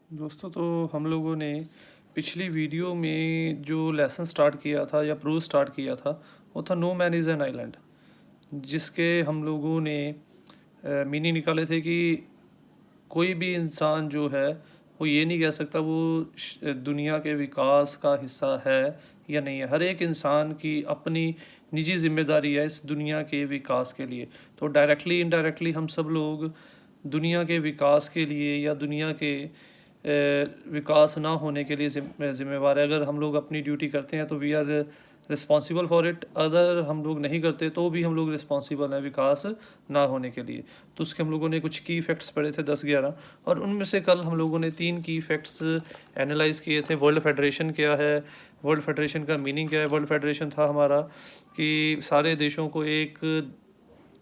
दोस्तों, तो हम लोगों ने पिछली वीडियो में जो लेसन स्टार्ट किया था या प्रूफ स्टार्ट किया था वो था no man is an island, जिसके हम लोगों ने मीनिंग निकाले थे कि कोई भी इंसान जो है वो ये नहीं कह सकता वो दुनिया के विकास का हिस्सा है या नहीं है। हर एक इंसान की अपनी निजी जिम्मेदारी है इस दुनिया के विकास के लिए। तो डायरेक्टली इनडायरेक्टली हम सब लोग दुनिया के विकास के लिए या दुनिया के विकास ना होने के लिए जिम्मेवार है। अगर हम लोग अपनी ड्यूटी करते हैं तो we are responsible for it, अगर हम लोग नहीं करते तो भी हम लोग रिस्पॉन्सिबल हैं विकास ना होने के लिए। तो उसके हम लोगों ने कुछ की फैक्ट्स पढ़े थे 10-11, और उनमें से कल हम लोगों ने 3 की फैक्ट्स एनालाइज किए थे। वर्ल्ड फेडरेशन क्या है, वर्ल्ड फेडरेशन का मीनिंग क्या है। वर्ल्ड फेडरेशन था हमारा कि सारे देशों को एक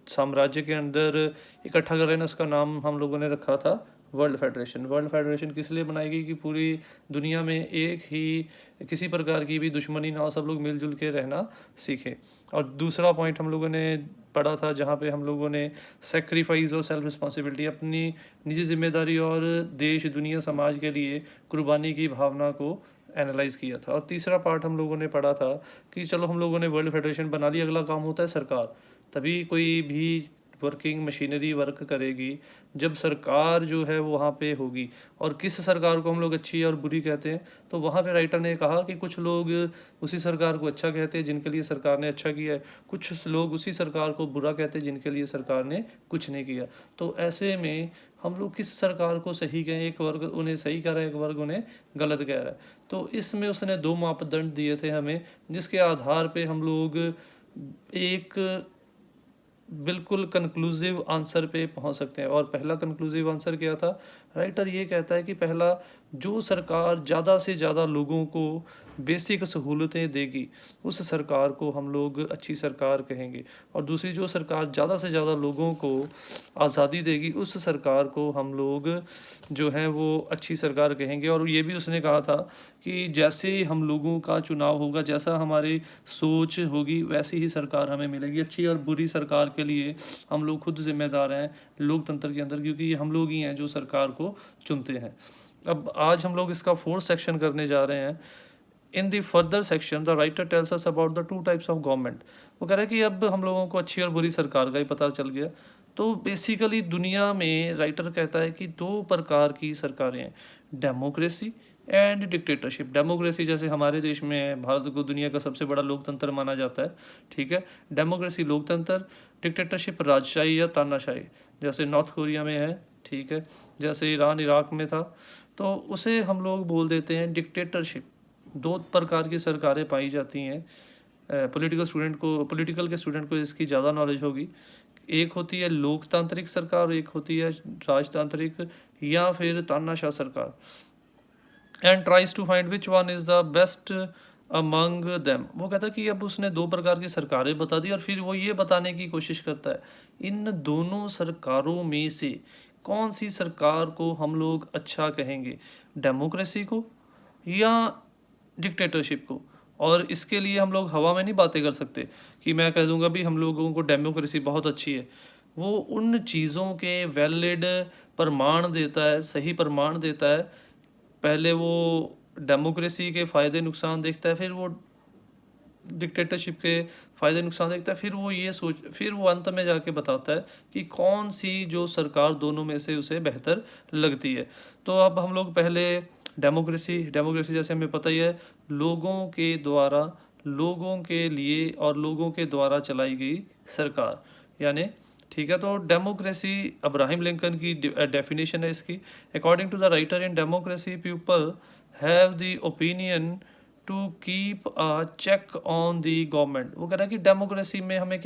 साम्राज्य के अंदर इकट्ठा कर लेना, उसका नाम हम लोगों ने रखा था वर्ल्ड फेडरेशन। वर्ल्ड फेडरेशन किस लिए बनाई गई कि पूरी दुनिया में एक ही किसी प्रकार की भी दुश्मनी ना हो, सब लोग मिलजुल के रहना सीखें। और दूसरा पॉइंट हम लोगों ने पढ़ा था जहाँ पे हम लोगों ने सेक्रीफाइस और सेल्फ रिस्पॉन्सिबिलिटी, अपनी निजी जिम्मेदारी और देश दुनिया समाज के लिए कुर्बानी की भावना को एनालाइज किया था। और तीसरा पार्ट हम लोगों ने पढ़ा था कि चलो हम लोगों ने वर्ल्ड फेडरेशन बना ली, अगला काम होता है सरकार। तभी कोई भी वर्किंग मशीनरी वर्क करेगी जब सरकार जो है वो वहाँ पे होगी। और किस सरकार को हम लोग अच्छी और बुरी कहते हैं, तो वहाँ पे राइटर ने कहा कि कुछ लोग उसी सरकार को अच्छा कहते हैं जिनके लिए सरकार ने अच्छा किया है, कुछ लोग उसी सरकार को बुरा कहते हैं जिनके लिए सरकार ने कुछ नहीं किया। तो ऐसे में हम लोग किस सरकार को सही कहें, एक वर्ग उन्हें सही कह रहा है, एक वर्ग उन्हें गलत कह रहा है। तो इसमें उसने 2 मापदंड दिए थे हमें, जिसके आधार पे हम लोग एक बिल्कुल कंक्लूसिव आंसर पे पहुंच सकते हैं। और पहला कंक्लूसिव आंसर क्या था, राइटर ये कहता है कि पहला, जो सरकार ज़्यादा से ज़्यादा लोगों को बेसिक सहूलतें देगी उस सरकार को हम लोग अच्छी सरकार कहेंगे। और दूसरी, जो सरकार ज़्यादा से ज़्यादा लोगों को आज़ादी देगी उस सरकार को हम लोग जो है वो अच्छी सरकार कहेंगे। और ये भी उसने कहा था कि जैसे हम लोगों का चुनाव होगा, जैसा हमारी सोच होगी, वैसी ही सरकार हमें मिलेगी। अच्छी और बुरी सरकार के लिए हम लोग खुद जिम्मेदार हैं लोकतंत्र के अंदर, क्योंकि हम लोग ही हैं जो सरकार को चुनते हैं। अब आज हम लोग इसका 4th सेक्शन करने जा रहे हैं। In the further section the writer tells us about the 2 types of government. वो कह रहा है कि अब हम लोगों को अच्छी और बुरी सरकार का ही पता चल गया। तो बेसिकली दुनिया में राइटर कहता है कि 2 प्रकार की सरकारें हैं, डेमोक्रेसी एंड डिक्टेटरशिप। डेमोक्रेसी जैसे हमारे देश में है, भारत को दुनिया का सबसे बड़ा लोकतंत्र माना जाता है, ठीक है। डेमोक्रेसी लोकतंत्र, डिक्टेटरशिप राजशाही या तानाशाही, जैसे नॉर्थ कोरिया में है, ठीक है, जैसे ईरान इराक में था, तो उसे हम लोग बोल देते हैं डिक्टेटरशिप। 2 प्रकार की सरकारें पाई जाती हैं। पॉलिटिकल के स्टूडेंट को इसकी ज़्यादा नॉलेज होगी। एक होती है लोकतांत्रिक सरकार, एक होती है राजतांत्रिक या फिर तानाशाह सरकार। And tries to find which one is the best among them. वो कहता है कि अब उसने 2 प्रकार की सरकारें बता दी और फिर वो ये बताने की कोशिश करता है इन दोनों सरकारों में से कौन सी सरकार को हम लोग अच्छा कहेंगे, डेमोक्रेसी को या डिक्टेटरशिप को। और इसके लिए हम लोग हवा में नहीं बातें कर सकते कि मैं कह दूंगा भी हम लोगों को डेमोक्रेसी बहुत अच्छी है। वो उन चीज़ों के वैलिड प्रमाण देता है, सही प्रमाण देता है। पहले वो डेमोक्रेसी के फ़ायदे नुकसान देखता है, फिर वो डिक्टेटरशिप के फ़ायदे नुकसान देखता है, फिर वो अंत में जाके बताता है कि कौन सी जो सरकार दोनों में से उसे बेहतर लगती है। तो अब हम लोग पहले डेमोक्रेसी जैसे हमें पता ही है, लोगों के द्वारा, लोगों के लिए और लोगों के द्वारा चलाई गई सरकार, यानी, ठीक है। तो डेमोक्रेसी अब्राहम लिंकन की डेफिनेशन है इसकी। According to the writer, in democracy people have the opinion to keep a check on the government. वो कह रहा है कि डेमोक्रेसी में हमें